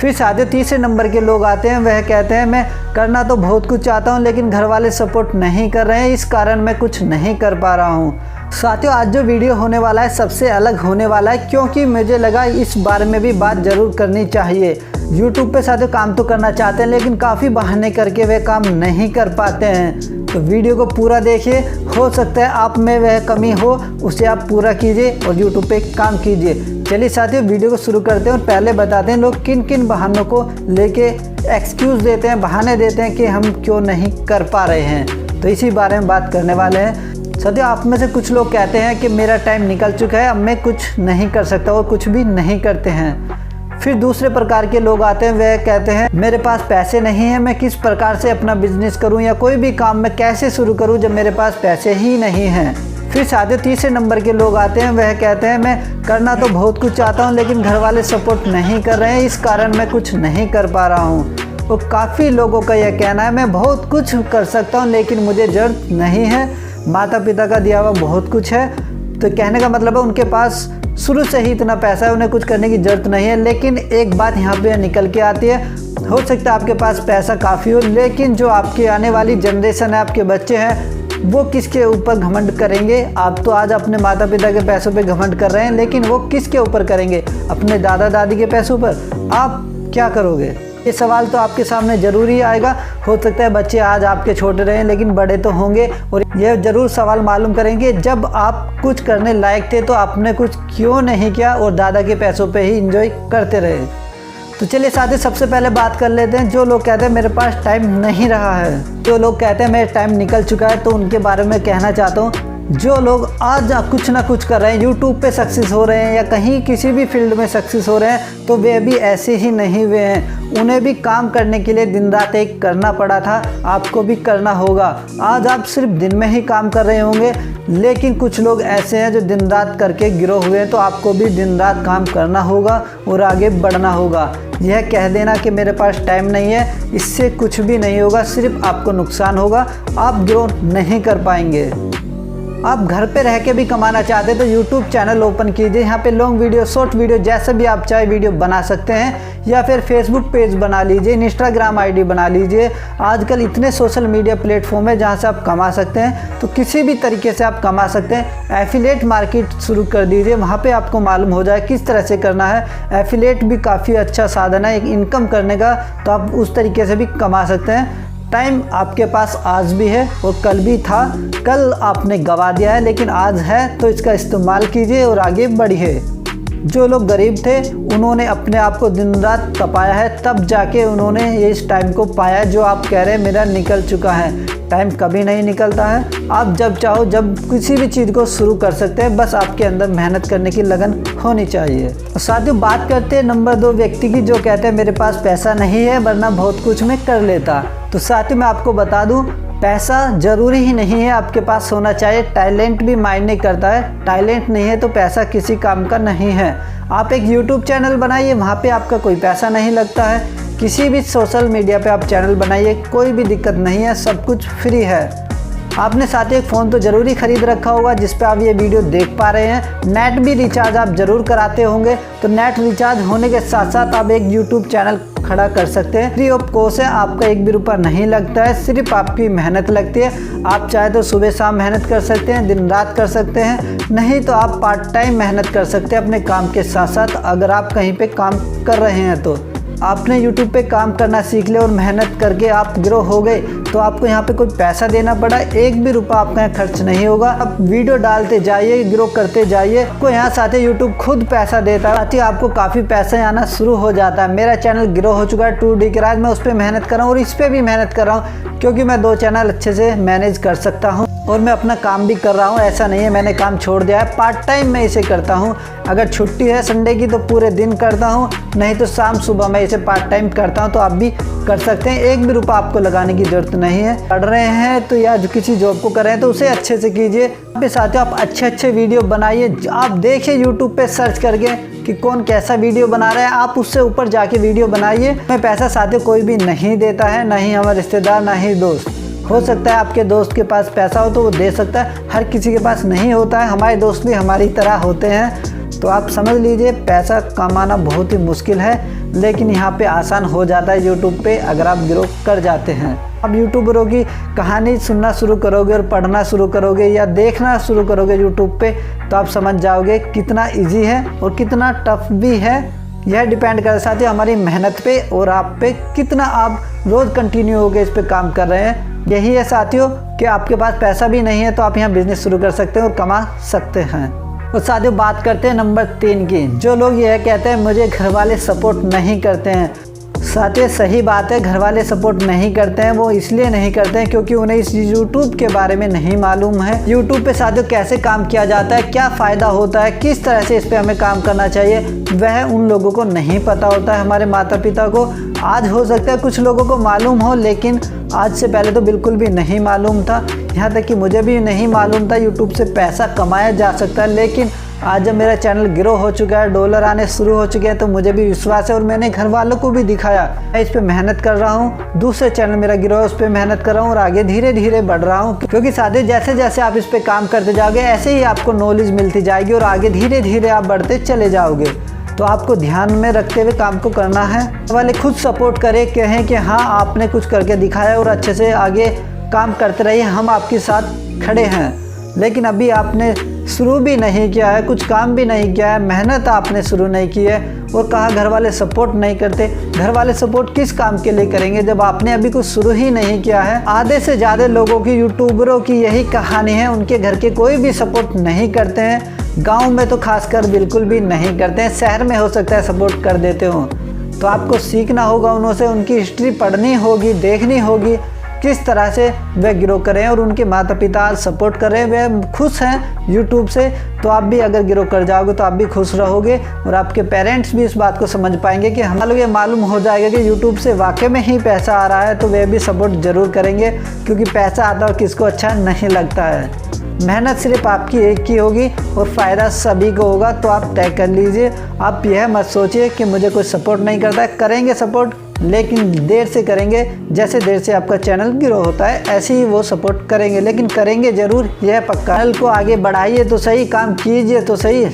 फिर साथ ही तीसरे नंबर के लोग आते हैं, वह कहते हैं मैं करना तो बहुत कुछ चाहता हूँ लेकिन घर वाले सपोर्ट नहीं कर रहे हैं, इस कारण मैं कुछ नहीं कर पा रहा हूँ। साथियों, आज जो वीडियो होने वाला है सबसे अलग होने वाला है, क्योंकि मुझे लगा इस बारे में भी बात ज़रूर करनी चाहिए। यूट्यूब पे साथियों काम तो करना चाहते हैं लेकिन काफ़ी बहाने करके वे काम नहीं कर पाते हैं। तो वीडियो को पूरा देखिए, हो सकता है आप में वह कमी हो उसे आप पूरा कीजिए और यूट्यूब पे काम कीजिए। चलिए साथियों वीडियो को शुरू करते हैं और पहले बताते हैं लोग किन किन बहानों को लेके एक्सक्यूज़ देते हैं, बहाने देते हैं कि हम क्यों नहीं कर पा रहे हैं। तो इसी बारे में बात करने वाले हैं। साथियों, आप में से कुछ लोग कहते हैं कि मेरा टाइम निकल चुका है, अब मैं कुछ नहीं कर सकता और कुछ भी नहीं करते हैं। फिर दूसरे प्रकार के लोग आते हैं, वह कहते हैं मेरे पास पैसे नहीं हैं, मैं किस प्रकार से अपना बिजनेस करूं या कोई भी काम मैं कैसे शुरू करूं जब मेरे पास पैसे ही नहीं हैं। फिर साथ ही तीसरे नंबर के लोग आते हैं, वह कहते हैं मैं करना तो बहुत कुछ चाहता हूं लेकिन घर वाले सपोर्ट नहीं कर रहे हैं, इस कारण मैं कुछ नहीं कर पा रहा हूं। तो काफ़ी लोगों का यह कहना है मैं बहुत कुछ कर सकता हूँ लेकिन मुझे ज़रूरत नहीं है, माता पिता का दिया हुआ बहुत कुछ है। तो कहने का मतलब है उनके पास शुरू से ही इतना पैसा है, उन्हें कुछ करने की ज़रूरत नहीं है। लेकिन एक बात यहाँ पे निकल के आती है, हो सकता है आपके पास पैसा काफ़ी हो लेकिन जो आपकी आने वाली जनरेशन है, आपके बच्चे हैं, वो किसके ऊपर घमंड करेंगे। आप तो आज अपने माता पिता के पैसों पे घमंड कर रहे हैं लेकिन वो किसके ऊपर करेंगे, अपने दादा दादी के पैसों पर। आप क्या करोगे, ये सवाल तो आपके सामने ज़रूर ही आएगा। हो सकता है बच्चे आज आपके छोटे रहें लेकिन बड़े तो होंगे और यह ज़रूर सवाल मालूम करेंगे जब आप कुछ करने लायक थे तो आपने कुछ क्यों नहीं किया और दादा के पैसों पे ही एंजॉय करते रहे। तो चलिए साथियों, सबसे पहले बात कर लेते हैं जो लोग कहते हैं मेरे पास टाइम नहीं रहा है। जो लोग कहते हैं मेरा टाइम निकल चुका है, तो उनके बारे में कहना चाहता हूँ जो लोग आज कुछ ना कुछ कर रहे हैं, यूट्यूब पे सक्सेस हो रहे हैं या कहीं किसी भी फील्ड में सक्सेस हो रहे हैं, तो वे भी ऐसे ही नहीं हुए हैं। उन्हें भी काम करने के लिए दिन रात एक करना पड़ा था, आपको भी करना होगा। आज आप सिर्फ दिन में ही काम कर रहे होंगे लेकिन कुछ लोग ऐसे हैं जो दिन रात करके गिरो हुए हैं, तो आपको भी दिन रात काम करना होगा और आगे बढ़ना होगा। यह कह देना कि मेरे पास टाइम नहीं है, इससे कुछ भी नहीं होगा, सिर्फ आपको नुकसान होगा, आप ग्रो नहीं कर पाएंगे। आप घर पे रह के भी कमाना चाहते हैं तो यूट्यूब चैनल ओपन कीजिए, यहाँ पे लॉन्ग वीडियो, शॉर्ट वीडियो, जैसे भी आप चाहे वीडियो बना सकते हैं। या फिर फेसबुक पेज बना लीजिए, इंस्टाग्राम आईडी बना लीजिए। आजकल इतने सोशल मीडिया प्लेटफॉर्म है जहाँ से आप कमा सकते हैं, तो किसी भी तरीके से आप कमा सकते हैं। एफिलिएट मार्केट शुरू कर दीजिए, वहाँ पर आपको मालूम हो जाए किस तरह से करना है। एफिलिएट भी काफ़ी अच्छा साधन है एक इनकम करने का, तो आप उस तरीके से भी कमा सकते हैं। टाइम आपके पास आज भी है और कल भी था, कल आपने गंवा दिया है लेकिन आज है, तो इसका इस्तेमाल कीजिए और आगे बढ़िए। जो लोग गरीब थे उन्होंने अपने आप को दिन रात तपाया है, तब जाके उन्होंने इस टाइम को पाया जो आप कह रहे हैं मेरा निकल चुका है। टाइम कभी नहीं निकलता है, आप जब चाहो जब किसी भी चीज़ को शुरू कर सकते हैं, बस आपके अंदर मेहनत करने की लगन होनी चाहिए। और साथियों, बात करते हैं नंबर 2 व्यक्ति की, जो कहते हैं मेरे पास पैसा नहीं है वरना बहुत कुछ मैं कर लेता। तो साथियों, मैं आपको बता दूं, पैसा ज़रूरी ही नहीं है आपके पास होना चाहिए, टैलेंट भी मायने करता है। टैलेंट नहीं है तो पैसा किसी काम का नहीं है। आप एक यूट्यूब चैनल बनाइए, वहाँ पे आपका कोई पैसा नहीं लगता है। किसी भी सोशल मीडिया पे आप चैनल बनाइए, कोई भी दिक्कत नहीं है, सब कुछ फ्री है। आपने साथ ही एक फ़ोन तो ज़रूरी ख़रीद रखा होगा जिस पे आप ये वीडियो देख पा रहे हैं। नेट भी रिचार्ज आप ज़रूर कराते होंगे, तो नेट रिचार्ज होने के साथ साथ आप एक यूट्यूब चैनल खड़ा कर सकते हैं। फ्री ऑफ कॉस्ट है, आपका 1 भी रुपया नहीं लगता है, सिर्फ आपकी मेहनत लगती है। आप चाहे तो सुबह शाम मेहनत कर सकते हैं, दिन रात कर सकते हैं, नहीं तो आप पार्ट टाइम मेहनत कर सकते हैं अपने काम के साथ साथ। अगर आप कहीं पे काम कर रहे हैं तो आपने YouTube पे काम करना सीख लिया और मेहनत करके आप ग्रो हो गए, तो आपको यहाँ पे कोई पैसा देना पड़ा, 1 भी रुपया आपका यहाँ खर्च नहीं होगा। आप वीडियो डालते जाइए, ग्रो करते जाइए, आपको यहाँ साथ ही YouTube खुद पैसा देता है, साथ ही आपको काफ़ी पैसा आना शुरू हो जाता है। मेरा चैनल ग्रो हो चुका है 2D के राज, मैं उस पर मेहनत कर रहा हूँ और इस पर भी मेहनत कर रहा हूँ क्योंकि मैं 2 चैनल अच्छे से मैनेज कर सकता हूँ और मैं अपना काम भी कर रहा हूँ। ऐसा नहीं है मैंने काम छोड़ दिया है, पार्ट टाइम मैं इसे करता हूँ। अगर छुट्टी है संडे की तो पूरे दिन करता हूँ, नहीं तो शाम सुबह मैं इसे पार्ट टाइम करता हूँ, तो आप भी कर सकते हैं। 1 भी रुपया आपको लगाने की ज़रूरत नहीं है। पढ़ रहे हैं तो या किसी जॉब को कर रहे हैं तो उसे अच्छे से कीजिए। अपने साथियों, आप अच्छे वीडियो बनाइए, आप देखिए यूट्यूब पे सर्च करके कि कौन कैसा वीडियो बना रहा है, आप उससे ऊपर जाके वीडियो बनाइए। हमें पैसा साथियों कोई भी नहीं देता है, ना ही हमारे रिश्तेदार, ना ही दोस्त। हो सकता है आपके दोस्त के पास पैसा हो तो वो दे सकता है, हर किसी के पास नहीं होता है। हमारे दोस्त भी हमारी तरह होते हैं, तो आप समझ लीजिए पैसा कमाना बहुत ही मुश्किल है। लेकिन यहाँ पे आसान हो जाता है यूट्यूब पे अगर आप ग्रो कर जाते हैं। अब यूट्यूबरों की कहानी सुनना शुरू करोगे और पढ़ना शुरू करोगे या देखना शुरू करोगे यूट्यूब पे, तो आप समझ जाओगे कितना इजी है और कितना टफ भी है। यह डिपेंड करता है साथियों हमारी मेहनत पे और आप पे, कितना आप रोज़ कंटिन्यू होकर इस पे काम कर रहे हैं। यही है साथियों कि आपके पास पैसा भी नहीं है तो आप यहाँ बिजनेस शुरू कर सकते हैं और कमा सकते हैं। और साथियों बात करते हैं नंबर 3 की। जो लोग यह कहते हैं मुझे घर वाले सपोर्ट नहीं करते हैं, साथियों सही बात है, घर वाले सपोर्ट नहीं करते हैं। वो इसलिए नहीं करते हैं क्योंकि उन्हें इस यूट्यूब के बारे में नहीं मालूम है। यूट्यूब पे साथियों कैसे काम किया जाता है, क्या फ़ायदा होता है, किस तरह से इस पे हमें काम करना चाहिए, वह उन लोगों को नहीं पता होता है। हमारे माता पिता को आज हो सकता है कुछ लोगों को मालूम हो, लेकिन आज से पहले तो बिल्कुल भी नहीं मालूम था। यहाँ तक कि मुझे भी नहीं मालूम था यूट्यूब से पैसा कमाया जा सकता है। लेकिन आज जब मेरा चैनल ग्रो हो चुका है, डॉलर आने शुरू हो चुके हैं, तो मुझे भी विश्वास है और मैंने घर वालों को भी दिखाया। मैं इस पे मेहनत कर रहा हूँ, दूसरे चैनल मेरा ग्रो है उस पर मेहनत कर रहा हूँ और आगे धीरे धीरे बढ़ रहा हूँ। क्योंकि साथियों जैसे जैसे आप इस पे काम करते जाओगे ऐसे ही आपको नॉलेज मिलती जाएगी और आगे धीरे धीरे आप बढ़ते चले जाओगे। तो आपको ध्यान में रखते हुए काम को करना है। वाले खुद सपोर्ट करें, कहें कि हाँ आपने कुछ करके दिखाया और अच्छे से आगे काम करते रहिए, हम आपके साथ खड़े हैं। लेकिन अभी आपने शुरू भी नहीं किया है, कुछ काम भी नहीं किया है, मेहनत आपने शुरू नहीं की है और कहा घर वाले सपोर्ट नहीं करते। घर वाले सपोर्ट किस काम के लिए करेंगे जब आपने अभी कुछ शुरू ही नहीं किया है। आधे से ज़्यादा लोगों की, यूट्यूबरों की यही कहानी है, उनके घर के कोई भी सपोर्ट नहीं करते हैं। गांव में तो खासकर बिल्कुल भी नहीं करते हैं, शहर में हो सकता है सपोर्ट कर देते हो। तो आपको सीखना होगा उन्हों से, उनकी हिस्ट्री पढ़नी होगी, देखनी होगी किस तरह से वे ग्रो करें और उनके माता पिता सपोर्ट करें, वे खुश हैं यूट्यूब से। तो आप भी अगर ग्रो कर जाओगे तो आप भी खुश रहोगे और आपके पेरेंट्स भी इस बात को समझ पाएंगे कि हम लोग ये मालूम हो जाएगा कि यूट्यूब से वाकई में ही पैसा आ रहा है, तो वे भी सपोर्ट ज़रूर करेंगे। क्योंकि पैसा आता और किसको अच्छा नहीं लगता है। मेहनत सिर्फ आपकी एक की होगी और फ़ायदा सभी को होगा। तो आप तय कर लीजिए, आप यह मत सोचिए कि मुझे कोई सपोर्ट नहीं करता है। करेंगे सपोर्ट, लेकिन देर से करेंगे। जैसे देर से आपका चैनल ग्रो होता है ऐसे ही वो सपोर्ट करेंगे, लेकिन करेंगे ज़रूर, यह पक्का। चैनल को आगे बढ़ाइए तो सही, काम कीजिए तो सही।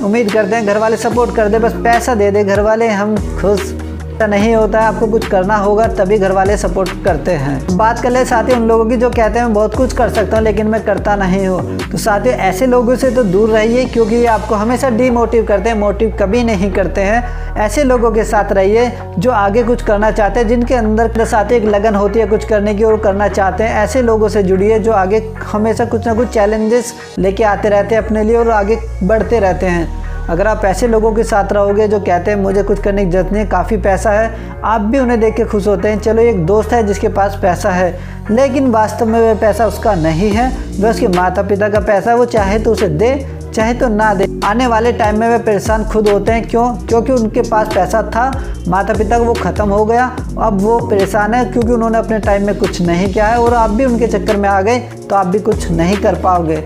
उम्मीद करते हैं घर वाले सपोर्ट कर दे, बस पैसा दे दे घर वाले, हम खुश। नहीं होता है, आपको कुछ करना होगा तभी घर वाले सपोर्ट करते हैं। बात कर ले साथियों उन लोगों की जो कहते हैं मैं बहुत कुछ कर सकता हूँ लेकिन मैं करता नहीं हूँ। तो साथियों ऐसे लोगों से तो दूर रहिए, क्योंकि ये आपको हमेशा डीमोटिव करते हैं, मोटिव कभी नहीं करते हैं। ऐसे लोगों के साथ रहिए जो आगे कुछ करना चाहते हैं, जिनके अंदर साथियों एक लगन होती है कुछ करने की और करना चाहते हैं। ऐसे लोगों से जुड़िए जो आगे हमेशा कुछ ना कुछ चैलेंजेस लेके आते रहते हैं अपने लिए और आगे बढ़ते रहते हैं। अगर आप ऐसे लोगों के साथ रहोगे जो कहते हैं मुझे कुछ करने की जरूरत नहीं है, काफ़ी पैसा है, आप भी उन्हें देख के खुश होते हैं। चलो एक दोस्त है जिसके पास पैसा है, लेकिन वास्तव में वह पैसा उसका नहीं है, वह उसके माता पिता का पैसा है। वो चाहे तो उसे दे, चाहे तो ना दे। आने वाले टाइम में वे परेशान खुद होते हैं। क्यों? क्योंकि उनके पास पैसा था, माता पिता को वो ख़त्म हो गया, अब वो परेशान है क्योंकि उन्होंने अपने टाइम में कुछ नहीं किया है और आप भी उनके चक्कर में आ गए तो आप भी कुछ नहीं कर पाओगे।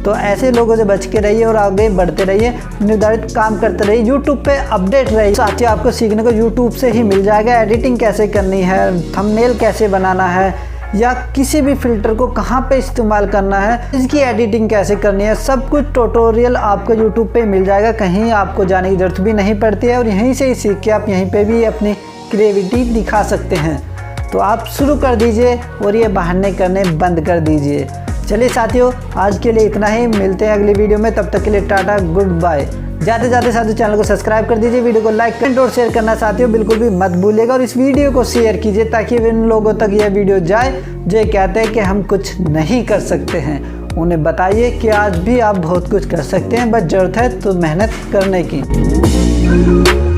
तो ऐसे लोगों से बच के रहिए और आगे बढ़ते रहिए, निर्धारित काम करते रहिए, यूट्यूब पे अपडेट रहिए। साथियों आपको सीखने को यूट्यूब से ही मिल जाएगा। एडिटिंग कैसे करनी है, थंबनेल कैसे बनाना है, या किसी भी फिल्टर को कहाँ पे इस्तेमाल करना है, इसकी एडिटिंग कैसे करनी है, सब कुछ ट्यूटोरियल आपको यूट्यूब पे मिल जाएगा। कहीं आपको जाने की ज़रूरत भी नहीं पड़ती है और यहीं से ही सीख के आप यहीं पे भी अपनी क्रिएटिविटी दिखा सकते हैं। तो आप शुरू कर दीजिए और ये बहाने करने बंद कर दीजिए। चलिए साथियों आज के लिए इतना ही, मिलते हैं अगली वीडियो में, तब तक के लिए टाटा, गुड बाय। जाते जाते साथियों चैनल को सब्सक्राइब कर दीजिए, वीडियो को लाइक कमेंट और शेयर करना साथियों बिल्कुल भी मत भूलिएगा और इस वीडियो को शेयर कीजिए ताकि उन लोगों तक यह वीडियो जाए जो कहते हैं कि हम कुछ नहीं कर सकते हैं। उन्हें बताइए कि आज भी आप बहुत कुछ कर सकते हैं, बस ज़रूरत है तो मेहनत करने की।